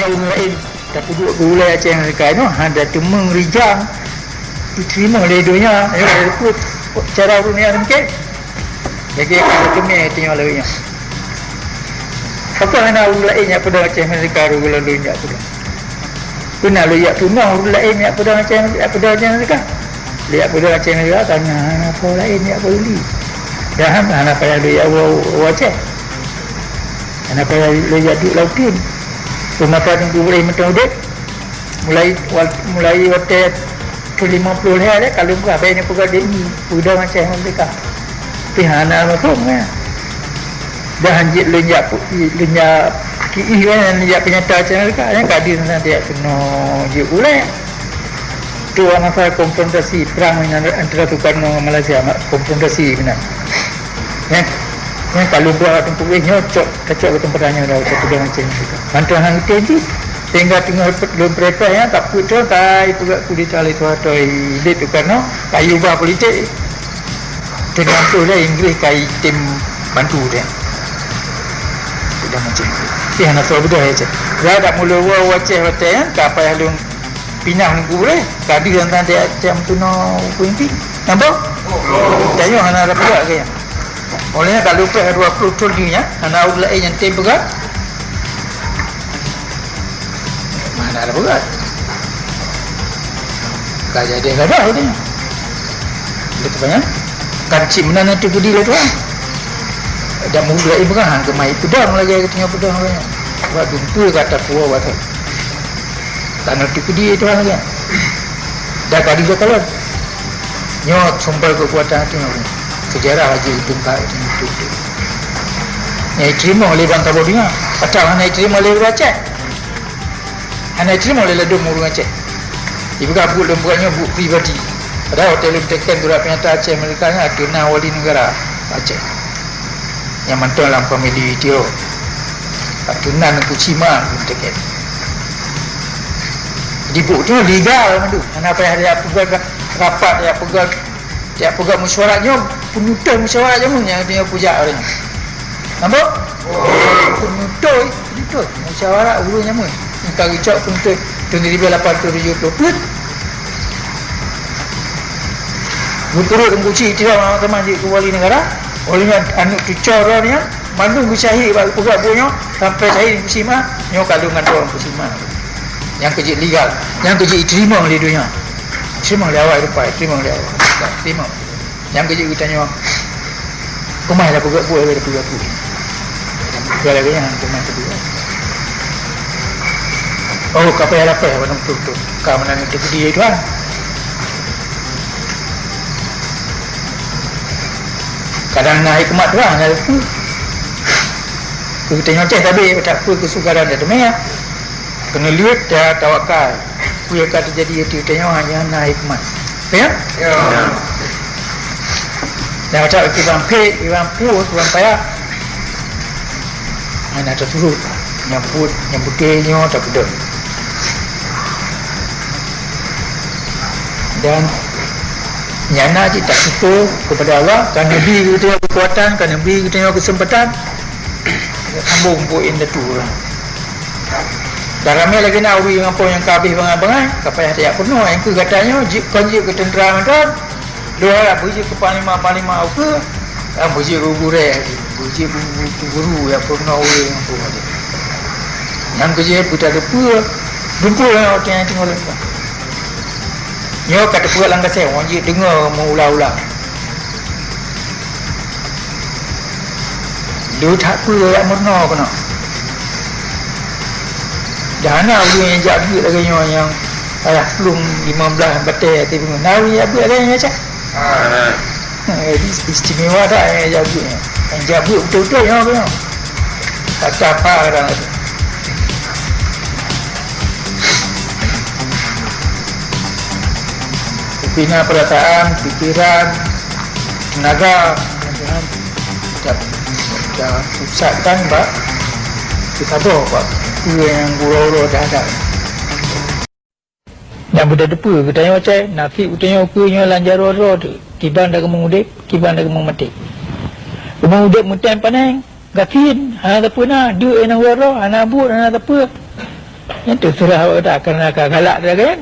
banyak orang lain tak duduk gulai Aceh mereka tu ada temeng rijang diterima oleh dunia ikut cara dunia mungkin jadi kalau kami tengok lainnya apa yang orang lain yang pada Aceh mereka gula dunia tu kena lu ya tunang orang lain yang pada Aceh mereka lihat pada Aceh mereka tanya apa lain yang boleh dah mana payah lu ya Aceh mana payah lu ya duk lautin rumah tangga boleh mentang dek mulai waktu 50 hari kalau bukan banyak pegadaian ni udah macam mereka pihana macam kan dah hanjit lenjak ki kan lenjak penyata macam mereka yang kadir nanti kena je ulai tu masalah konfrontasi perang antara Soekarno Malaysia konfrontasi benar kalau buat tempat nyocok kacau ke tempatnya dah satu dia macam ni mantan hang itu tinggal belum prepare ya tak putus tai pegak kudi cali tu atoi dia tu karena kayu bah politik dengan tu dia Inggeris kai tim bantu dia sudah macam tu dia nak tahu betul aja dia dak mula Aceh hotel kan tak payah lu pindah ni boleh tadi tentang dia jam tu no puinti nampak tanya hana ada pegak ke olehnya kalau lupa 20 tahun ni ya anak ulai yang tim pegat mana ada pegat tak jadi ada ini betul banyak kancik mana nanti gede lah tu ada mulai pegang hang kemai pedang lagi tengah pedang banyak buat dumpu kata puas buat tanah tu gede tu lagi dah kali dah kalau nyot sumber kekuatan tengok sejarah Haji Tungkak itu yang diterima oleh Bang Tabur Dengar atau yang diterima oleh Aceh yang diterima oleh Ledung Murung Aceh ibu kabut lembukannya buk pribadi padahal hotel yang tekan durap penyata Aceh mereka ni ada wali negara Aceh yang mantul dalam famili dia Tunan Kucima tekan jadi buk tu legal mandu kenapa ada pegang rapat yang pegang tiap pegang mesyuaratnya penutup mesyuarat je yang dia puja orang nampak penutup mesyuarat urunya mu kita ricak penutup 1870 Guru Tengkuci tidak teman-teman di wali negara olehnya anu tucara ni mandung bersyahid bagi pegang punya sampai syahid Kusima nyo kalungan orang Kusima yang kerja legal yang kerja diterima oleh dunia terima oleh awal depan terima oleh awal terima yang kerja kita tanya kemai lah pegat buat ada pegat buat dia lagi yang kemai kedua oh kapal yang apa ya mana betul-betul keamanan itu dia itu kan kadang naik kemat tu lah kita tengok cek tapi tak apa kesukaran dia tu ya kena lihat dia tawakal apa yang akan terjadi itu tengok hanya naik kemat ya? Ya dan macam Iwan payah mana ada turut yang putihnya tak pedang dan nyana je tak syukur kepada Allah kerana beri kita kekuatan kerana beri kita kesempatan sambung buat indah tu lah dan ramai lagi nak uri dengan apa yang kabih bangai-bangai kapal yang tak penuh yang ke katanya konjik ke tentera mereka dua lah berjaya ke panglima apa berjaya guru-guru berjaya guru yang pernah uri dengan apa yang kerja putar depa dumpu yang orang yang tengok lepas nyo kata purat langkah saya orang je dengar mengulang-ulang dia tak apa yang murna apa nak dah nak uri yang jaga lagi yang ayah pelung 15 batai hati pengen nawi apa ada yang macam istimewa tak yang jaga yang jaga betul-betul yang apa tak apa kadang tu bina perasaan, fikiran, tenaga kita pusatkan pak kita tahu pak itu yang guru-guru dah ada yang berdepa kita tanya macam nafik utanya ukunya lanjaro tu kiban dah kemudip kiban dah kemati kemudip mutan panang gatin ana apa na dia ena waro ana but ana apa Yang terserah awak tak kerana galak dia kan.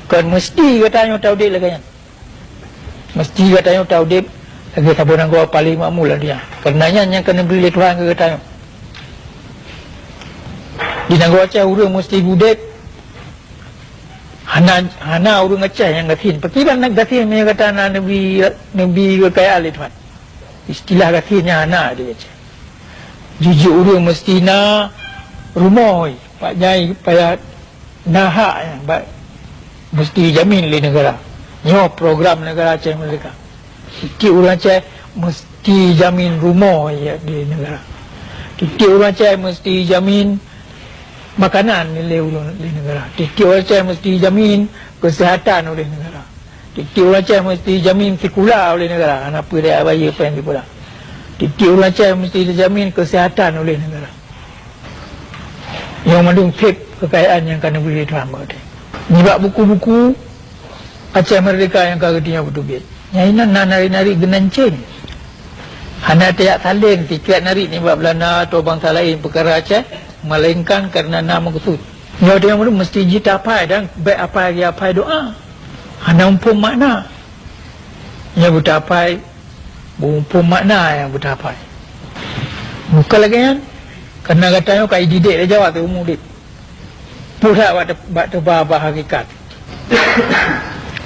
Kan mesti katanya tahu dia lah kan. Mesti katanya tahu dia lagi taburan gua paling makmul lah dia. Karenanya yang kena beri Tuhan ke katanya. Di negara Aceh orang mesti budak. Hana orang Aceh yang gatin. Pakiran nak gatin punya kata Nabi kaya alih Tuhan. Istilah gatinnya hana dia Aceh. Jujur orang mesti na rumah. Pak Nyai payah nahak yang mesti jamin oleh negara. Nyo program negara Aceh mereka. Titik orang Aceh mesti jamin rumah ya di negara. Titik orang Aceh mesti jamin makanan oleh negara. Titik orang Aceh mesti jamin kesihatan oleh negara. Titik orang Aceh mesti jamin sekolah oleh negara. Apa dia bayi apa yang sekolah. Titik orang Aceh mesti dijamin kesihatan oleh negara. Yang mendung tip kekayaan yang kena beri Tuhan buat dia. Nibak buku-buku Aceh Merdeka yang kagetinya betul-betul. Yang ini nari-nari genancing. Hana tiap saling tiket nari nibak Belanda atau bangsa lain perkara Aceh. Melainkan kerana nama kusut. Yang dia mesti jita apai dan baik apai dia apai doa. Hana umpum makna. Yang buta apai umpum makna yang buta apai. Bukan lagi kan? Kerana katanya kai didik dia jawab tu umur dia. Pura buat tebah hakikat.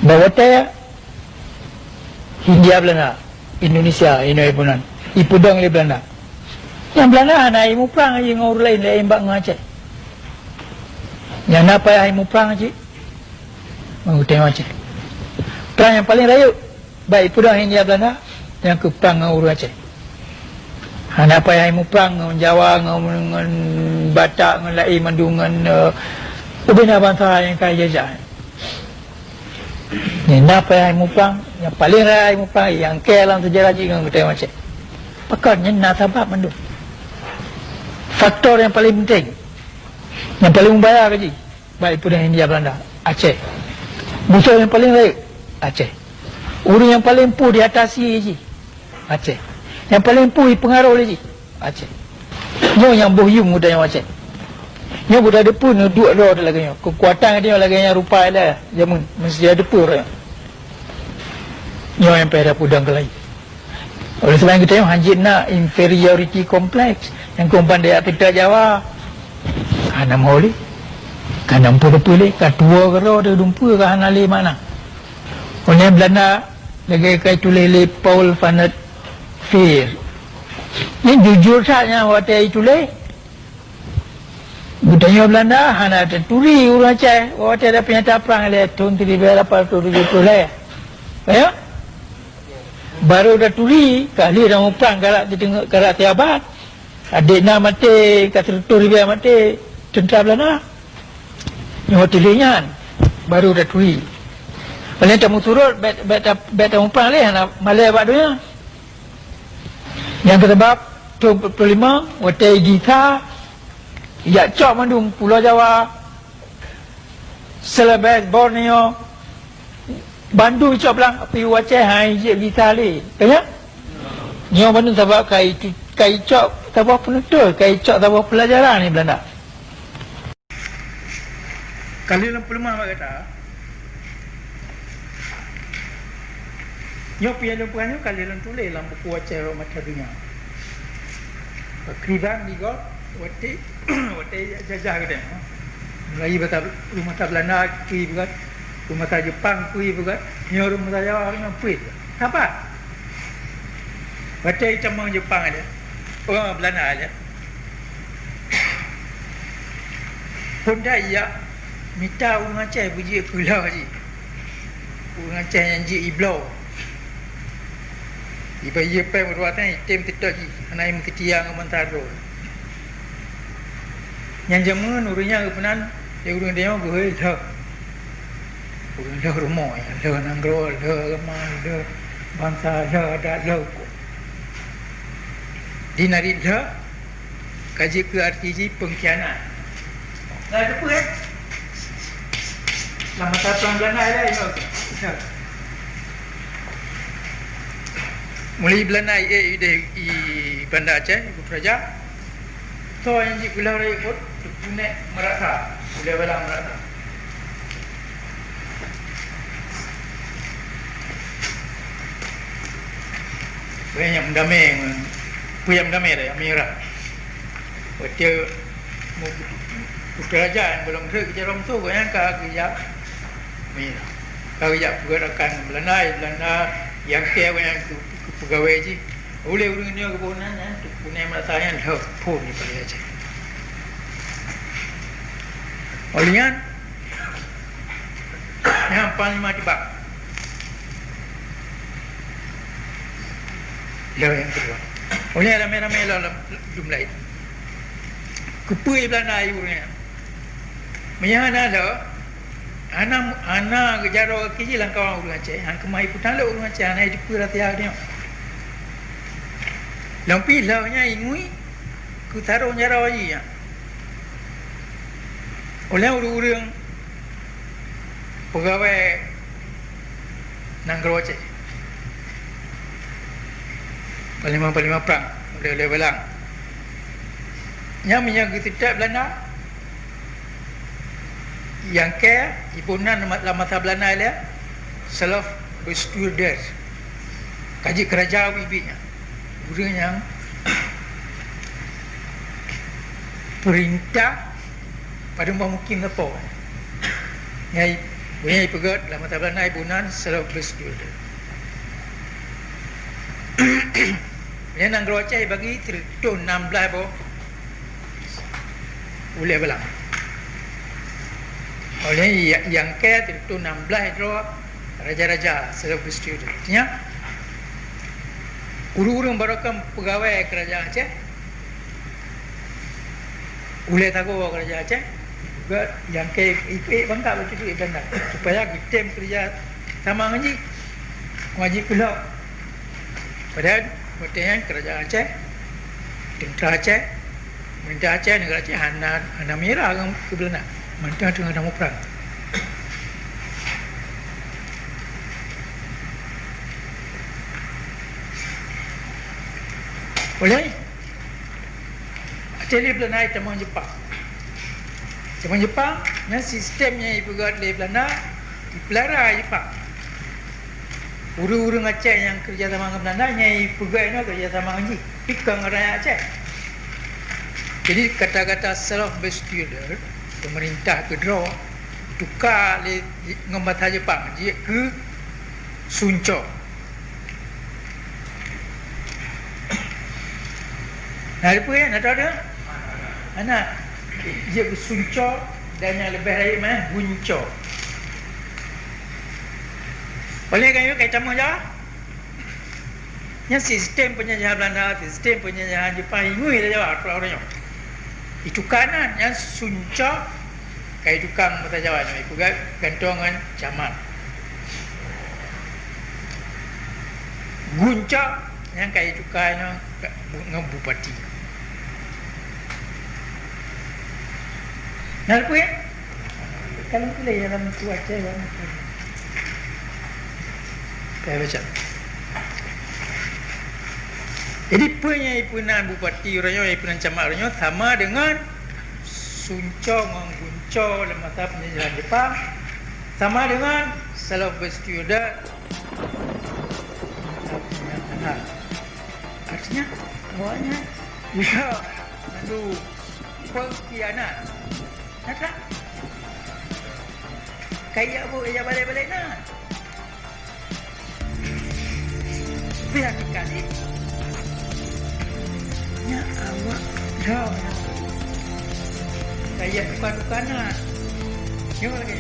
Bahawa dia Hindia Belanda, Indonesia, ini ibunan. Ipudang le Belanda. Yang Belanda nak imu perang aja dengan orang lain lain bak ngaceh. Yang apa yang imu perang aja? Mau tengok Aceh. Perang yang paling raya baik Ipudang Hindia Belanda yang ke perang dengan orang Aceh. Hana apa yang imu perang dengan Jawa, dengan Batak, dengan lain mandungan ubina bangsa yang kaya jajah. Yang apa yang imu perang, yang paling raya imu perang, yang kelam sejarah juga dengan kita Aceh. Pakatnya nak sebab mandung. Faktor yang paling penting, yang paling membayar lagi, baik Ipudang Hindia Belanda, Aceh. Musuh yang paling raya, Aceh. Orang yang paling empuh diatasi, Aceh. Yang paling empuh pengaruh lagi, Aceh. Nyo yang bohyum muda yang Aceh. Nyo budak ada pun dua roh ada lagi nyo. Kekuatan dia lagi yang rupa ada, jamun mesti ada pun orang. Nyo yang pada pudang kelai. Oleh sebab kita yang hanjit nak inferiority complex yang kumpan dia pita Jawa. Kana mauli. Kana empuh pilih, katua kero dia dumpu ke hanali mana. Oleh Belanda lagi kai tulis Paul van der Veer. Ini jujur saja waktu itu le. Budaya Belanda hana terturi orang Aceh waktu ada penyataan perang le tahun 1870 le. Ya? Baru dah turi kali dah mau perang galak di tengah galak tiabat. Adik nak mati, kata turi biar mati tentera Belanda. Yang hotelinyan baru dah turi. Kalau tak mau turut bet mau perang le hana malai abad dunia. Yang sebab 25 waktu Gita ya cok mandung Pulau Jawa Celebes Borneo Bandung cok belang api Aceh hai je Gita le tanya nyo bandung sebab kai cok tabah penutur kai cok tabah pelajaran ni Belanda kali 65 mak kata nyo pian lupanyo kali tulis dalam buku Aceh Mata Dunia. Kriban di gol wate jajah kita. Mulai betul rumah tak Belanda kui bukan, rumah tak Jepang kui bukan, nyo rumah tak Jawa orang kui. Apa? Wate cemang Jepang ada. Orang Belanda ada. Honda ya minta orang Aceh puji pulau haji. Orang Aceh yang ji iblau. Iba ia pai meruatan item tidak ji, anai mengetiang mentaro. Yang jaman urangnya kepenan, dia urang dia mau gue dah. Urang dah rumah ya, dah nanggro, dah ramai, dah bangsa, dah ada dah. Di nari dah, kaji ke arti ji pengkhianat. Nah itu apa eh? Lama tak perang Belanda ada ini. Mulai Belanda i Bandar Aceh, Ibu Praja. So yang di pulau raya pun punya merata, pulau belang merata. Banyak mendamai, punya mendamai dah, yang merah. Dia kerajaan belum kerja rom tu, yang kerja merah. Kerja pergerakan Belanda yang kaya yang pegawai je. Oleh orang ni kepunan ya, punya masa yang dah pun ni pada aja. Olian yang paling mati bak. Lalu yang kedua, oleh ramai-ramai dalam jumlah itu. Kupui Belanda ibunya. Menyana ada anak jaro kiji langkau orang Aceh, hang kemai putan le orang Aceh, anak itu puratia dia. Lampi launya ingui ku taruh jaro aja. Oleh orang pegawai Nanggro Aceh. Paling perang oleh belang. Yang menyangkut tidak Belanda yang kaya ibunan dalam masa Belanda dia selaf berstudent kaji kerajaan bibinya guru yang perintah pada mungkin apa yang punya pegat dalam masa Belanda ibunan selaf berstudent yang Nanggro Aceh bagi tertun 16 bo boleh belang. Oleh yang kaya itu 16 itu raja-raja selebih studentnya. Urung-urung barokan pegawai kerajaan Aceh. Boleh tahu kerajaan Aceh juga yang kaya IP bangga betul itu Belanda supaya kita kerja sama ngaji pulau. Padahal betul kerajaan Aceh, tentera Aceh. Minta Aceh negara Aceh hana merah ke Belanda. Mantap dengan nama perang. Boleh? Aceh di Belanda itu teman Jepang. Teman Jepang, yang sistemnya ibu gat di Belanda dipelihara Jepang. Urung-urung Aceh yang kerja sama dengan Belanda, yang ibu gatnya kerja sama dengan Pikang Raya Aceh. Jadi kata-kata self-based student pemerintah kedua tukar ngembata Jepang dia ke Sunco. Nah, apa ya? Nak tahu dia? Anak dia ke Sunco dan yang lebih baik mana? Bunco. Boleh kan you kata mo ja? Yang sistem penjajahan Belanda, sistem penjajahan Jepang ingui dia jawab orang-orang. Itu kanan yang Sunco kayak tukang mata Jawa ni juga gantongan camat. Gunca yang kayak tukang dengan bupati. Nalpu ya? Kalau pilih dalam cuaca yang kayak macam. Jadi punya bupati orangnya, punya camat orangnya sama dengan Sunco dengan Gunco dalam masa penjajahan Jepang, sama dengan self-based student. Artinya awaknya juga nandu pengkhianat. Nak? Kayak apa ya balik-balik nak? Biar dikasih. Ya awak dah kayak bukan-bukanan. Yo lagi.